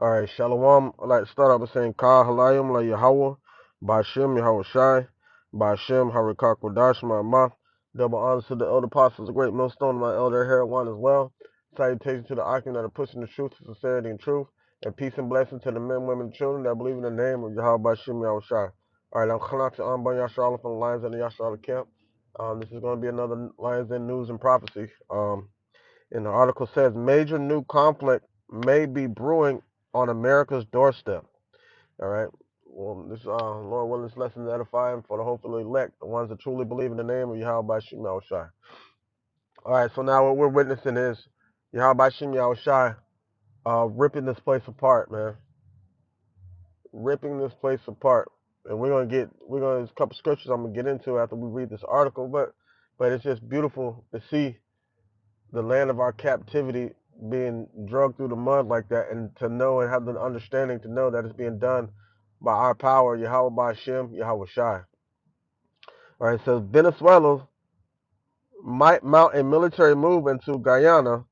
All right, Shalom. I'd like to start off by saying Ka Halayim La Yahweh, Ba'Shem Yahweh Shai, Ba'Shem Harikak Wadash Ma'amah. Double honors to the elder apostles, a great millstone, my elder Herod one as well. Salutations to the Akim that are pushing the truth, sincerity, and truth. And peace and blessing to the men, women, and children that believe in the name of Yahweh Ba'Shem Yahweh Shai. All right, I'm Khanak to Amban Yashar from the Lions and the Yashar camp. This is going to be another Lions Den news and prophecy. And the article says major new conflict may be brewing on America's doorstep. All right. Well, this Lord willing, this lesson is edifying for the hopefully elect, the ones that truly believe in the name of Yahweh Shem Shai. All right. So now what we're witnessing is Yahweh Shem Shai ripping this place apart, man. Ripping this place apart. And there's a couple scriptures I'm gonna get into after we read this article, but it's just beautiful to see the land of our captivity being dragged through the mud like that, and to know and have the understanding to know that it's being done by our power, Yahweh by Hashem, Yahweh Shai. All right, so Venezuela might mount a military move into Guyana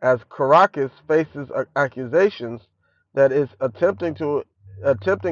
as Caracas faces accusations that it's attempting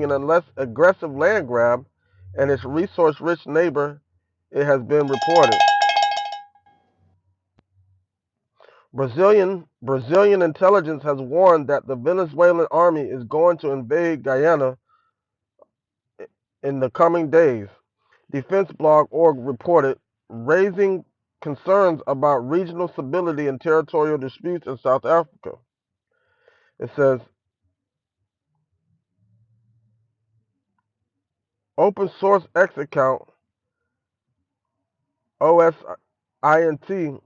an unless aggressive land grab, and its resource-rich neighbor, it has been reported. Brazilian intelligence has warned that the Venezuelan army is going to invade Guyana in the coming days. Defense.org reported, raising concerns about regional stability and territorial disputes in South Africa. It says, open source X account OSINT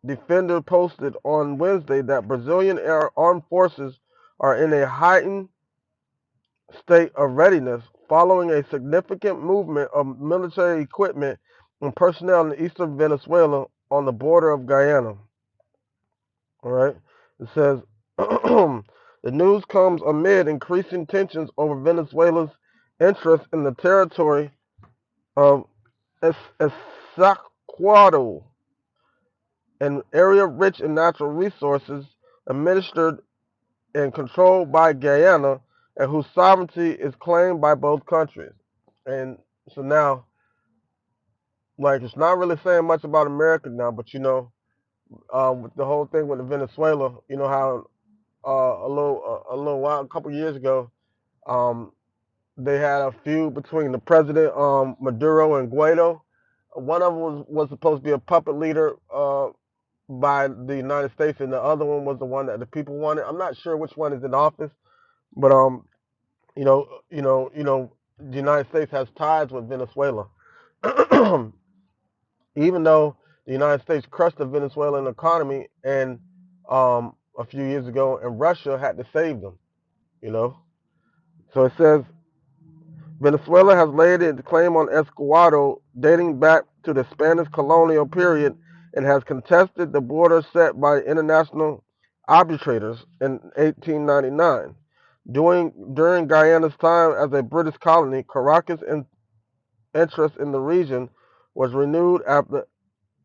Defender posted on Wednesday that Brazilian armed forces are in a heightened state of readiness following a significant movement of military equipment and personnel in eastern Venezuela on the border of Guyana. All right. It says the news comes amid increasing tensions over Venezuela's interest in the territory of Essequibo, an area rich in natural resources administered and controlled by Guyana, and whose sovereignty is claimed by both countries. And so now, like, it's not really saying much about America now, but with the whole thing with Venezuela, you know how a couple years ago, um, they had a feud between the president Maduro and Guaido. One of them was supposed to be a puppet leader by the United States, and the other one was the one that the people wanted. I'm not sure which one is in office, but the United States has ties with Venezuela. Even though the United States crushed the Venezuelan economy and a few years ago, and Russia had to save them, you know. So it says Venezuela has laid its claim on Escobar dating back to the Spanish colonial period and has contested the border set by international arbitrators in 1899. During Guyana's time as a British colony, Caracas' interest in the region was renewed after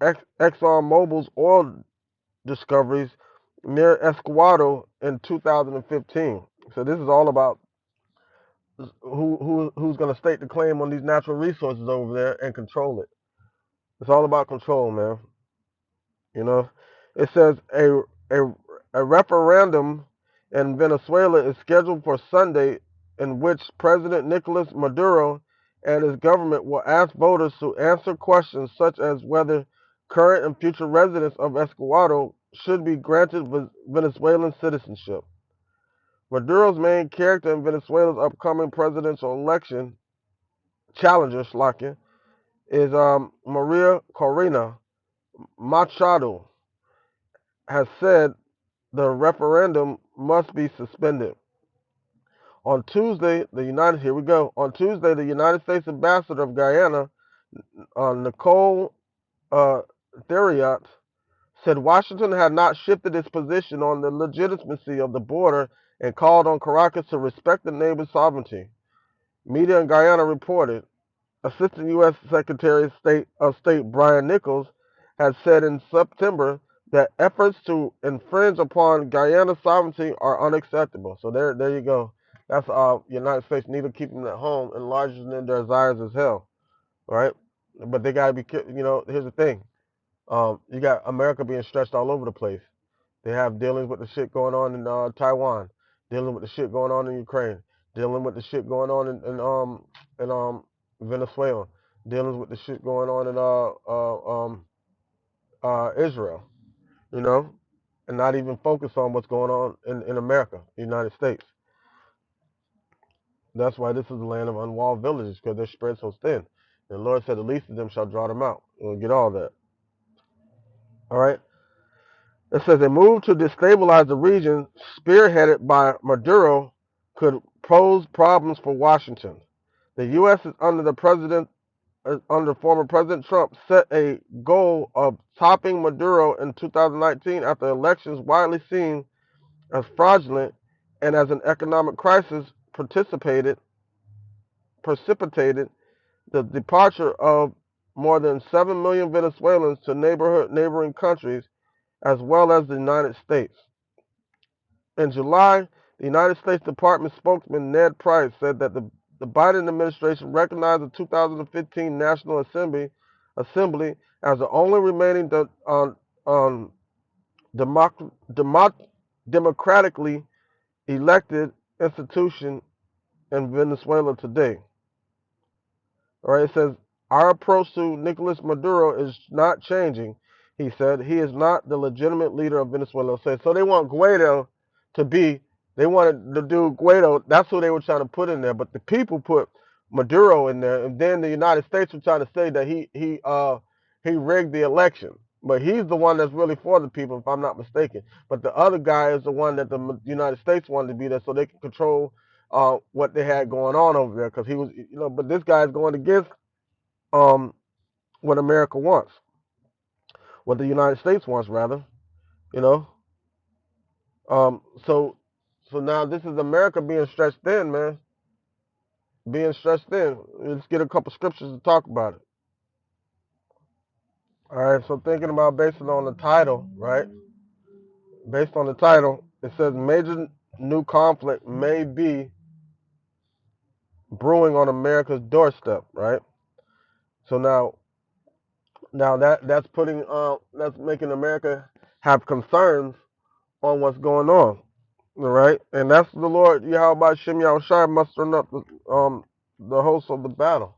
ExxonMobil's oil discoveries near Escobar in 2015. So this is all about who's going to stake the claim on these natural resources over there and control it. It's all about control, man. You know, it says a a referendum in Venezuela is scheduled for Sunday, in which President Nicolas Maduro and his government will ask voters to answer questions such as whether current and future residents of Escobar should be granted Venezuelan citizenship. Maduro's main character in Venezuela's upcoming presidential election, challenger, Slakia, is Maria Corina Machado, has said the referendum must be suspended. On Tuesday, On Tuesday, the United States ambassador of Guyana, Nicole Theriot, said Washington had not shifted its position on the legitimacy of the border and called on Caracas to respect the neighbor's sovereignty. Media in Guyana reported Assistant U.S. Secretary of State Brian Nichols had said in September that efforts to infringe upon Guyana's sovereignty are unacceptable. So there you go. That's United States need to keep them at home, enlarging their desires as hell, right? But they gotta be, here's the thing. You got America being stretched all over the place. They have dealings with the shit going on in Taiwan, dealing with the shit going on in Ukraine, dealing with the shit going on in Venezuela, dealing with the shit going on in Israel, you know, and not even focus on what's going on in America, the United States. That's why this is the land of unwalled villages, because they're spread so thin. And the Lord said, the least of them shall draw them out. We'll get all that. All right. It says a move to destabilize the region, spearheaded by Maduro, could pose problems for Washington. The U.S. is under former President Trump set a goal of topping Maduro in 2019 after elections widely seen as fraudulent and as an economic crisis precipitated the departure of more than 7 million Venezuelans to neighboring countries as well as the United States. In July, the United States Department spokesman Ned Price said that the Biden administration recognized the 2015 National Assembly as the only remaining democratically elected institution in Venezuela today. All right, it says, our approach to Nicolas Maduro is not changing. He said he is not the legitimate leader of Venezuela. So they want Guaido to be, they wanted to do Guaido. That's who they were trying to put in there. But the people put Maduro in there. And then the United States were trying to say that he rigged the election. But he's the one that's really for the people, if I'm not mistaken. But the other guy is the one that the United States wanted to be there so they can control what they had going on over there, because he was, but this guy is going against um, what America wants, what the United States wants, rather, you know. So, now this is America being stretched thin, man, being stretched thin. Let's get a couple scriptures to talk about it. All right. So thinking about based on the title, right? Based on the title, it says major new conflict may be brewing on America's doorstep, right? So now that's making America have concerns on what's going on. All right, and that's the Lord Yahweh Shem Yahushai mustering up the host of the battle.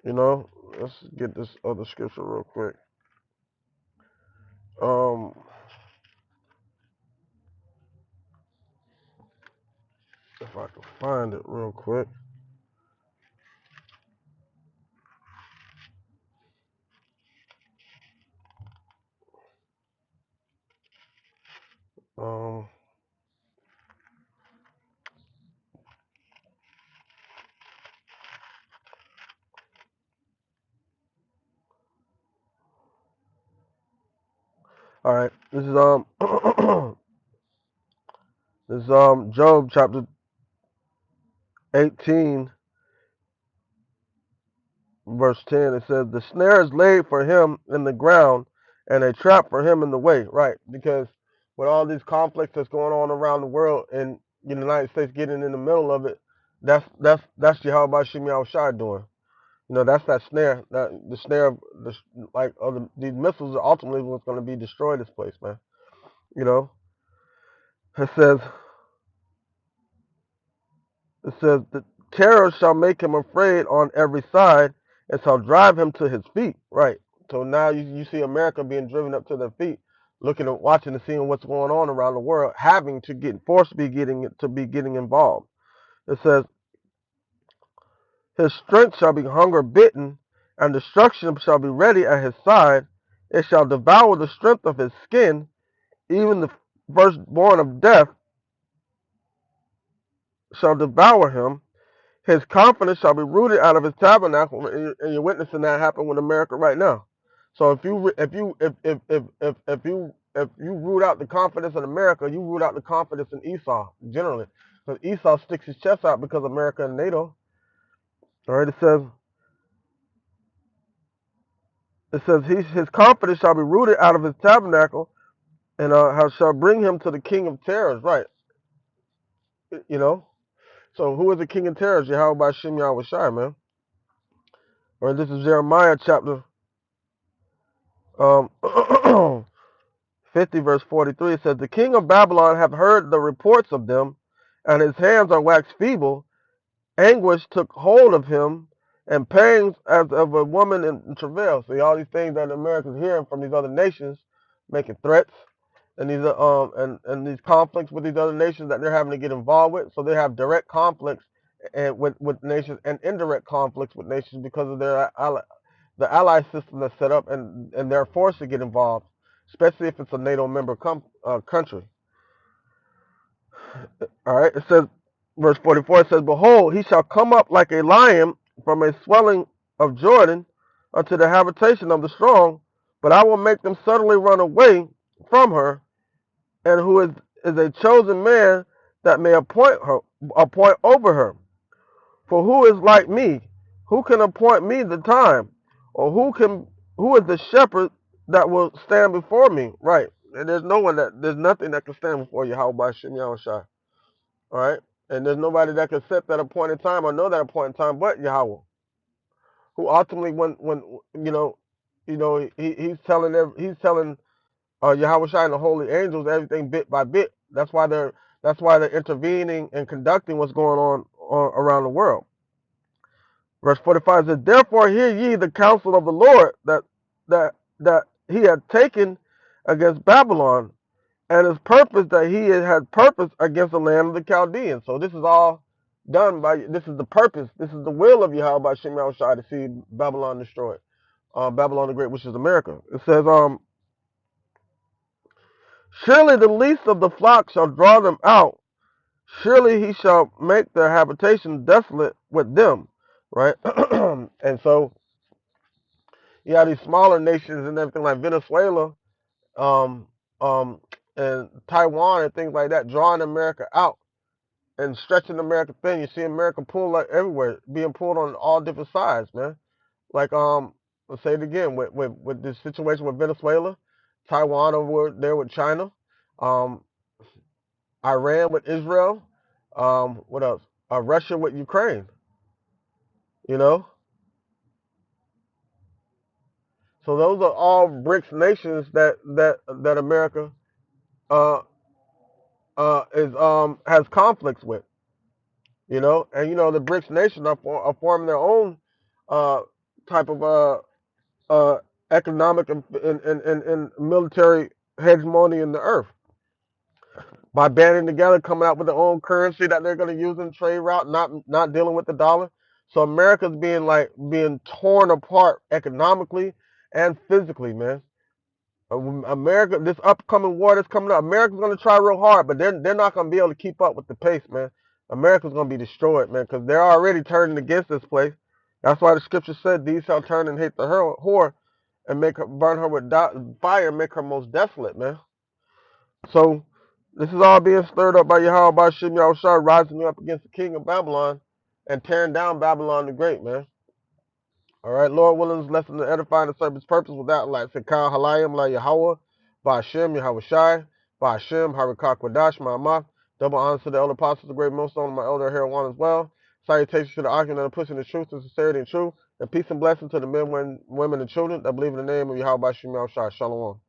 Let's get this other scripture real quick. Um, if I can find it real quick. Um, all right, this is this is Job chapter 18 verse 10. It says, the snare is laid for him in the ground and a trap for him in the way. Right, because with all these conflicts that's going on around the world and the United States getting in the middle of it, that's Jehovah Shem Yahushai doing. That's that snare, that the snare of these missiles are ultimately what's going to be destroy this place, man. You know, it says the terror shall make him afraid on every side and shall drive him to his feet. Right. So now you see America being driven up to their feet, looking and watching and seeing what's going on around the world, having to get forced to be getting involved. It says his strength shall be hunger bitten, and destruction shall be ready at his side. It shall devour the strength of his skin, even the firstborn of death shall devour him. His confidence shall be rooted out of his tabernacle, and you're witnessing that happen with America right now. So if you root out the confidence in America, you root out the confidence in Esau generally, because Esau sticks his chest out because America and NATO. All right, it It says, his confidence shall be rooted out of his tabernacle, and shall bring him to the king of terrors. Right. You know. So who is the king of terrors? Yahweh by Shem Yahweh Shai, man. Or this is Jeremiah chapter um 50 verse 43. It says, the king of Babylon have heard the reports of them, and his hands are waxed feeble. Anguish took hold of him, and pangs as of a woman in travail. See, all these things that America's hearing from these other nations, making threats, and these and these conflicts with these other nations that they're having to get involved with. So they have direct conflicts and with nations, and indirect conflicts with nations because of the ally system that's set up, and they're forced to get involved, especially if it's a NATO member country. All right, it says, verse 44, it says, behold, he shall come up like a lion from a swelling of Jordan unto the habitation of the strong, but I will make them suddenly run away from her, and who is a chosen man that may appoint over her. For who is like me? Who can appoint me the time? Or who is the shepherd that will stand before me? Right. And there's nothing that can stand before you, how by Shem Yahushai. All right. And there's nobody that can set that appointed time or know that appointed time but Yahweh, who ultimately, when he's telling Yahweh Shai and the holy angels everything bit by bit. That's why they're intervening and conducting what's going on around the world. Verse 45 says, therefore hear ye the counsel of the Lord that he had taken against Babylon, and his purpose that he had purpose against the land of the Chaldeans. So this is all done this is the purpose, this is the will of Yahweh by Shem Yahushai to see Babylon destroyed. Babylon the Great, which is America. It says, surely the least of the flock shall draw them out. Surely he shall make their habitation desolate with them. Right? And so you have these smaller nations and everything like Venezuela, um, um, and Taiwan and things like that, drawing America out and stretching America thin. You see America pulled like everywhere, being pulled on all different sides, man. Like let's say it again with this situation with Venezuela, Taiwan over there with China, um, Iran with Israel, what else? Russia with Ukraine. You know, so those are all BRICS nations that America uh is has conflicts with, and the BRICS nations are forming their own uh type of uh economic and military hegemony in the earth by banding together, coming out with their own currency that they're going to use in trade route, not dealing with the dollar. So America's being torn apart economically and physically, man. America, this upcoming war that's coming up, America's going to try real hard, but they're not going to be able to keep up with the pace, man. America's going to be destroyed, man, because they're already turning against this place. That's why the scripture said, these shall turn and hate the whore and make her burn her with fire and make her most desolate, man. So this is all being stirred up by Yahweh by Shem Yahushua rising up against the king of Babylon and tearing down Babylon the Great, man. All right, Lord willing, this lesson to edify and serve his purpose without like Sekah Halayim La Yahweh, Ba'ashem Yahweh Shai, Ba'ashem Harakak Wadash Ma'amah. Double honors to the elder apostles, the great millstone, my elder here one as well. Salutations to the argument that are pushing the truth and sincerity and truth. And peace and blessing to the men, women, and children that believe in the name of Yahweh Ba'ashem Yahweh Shai. Shalom.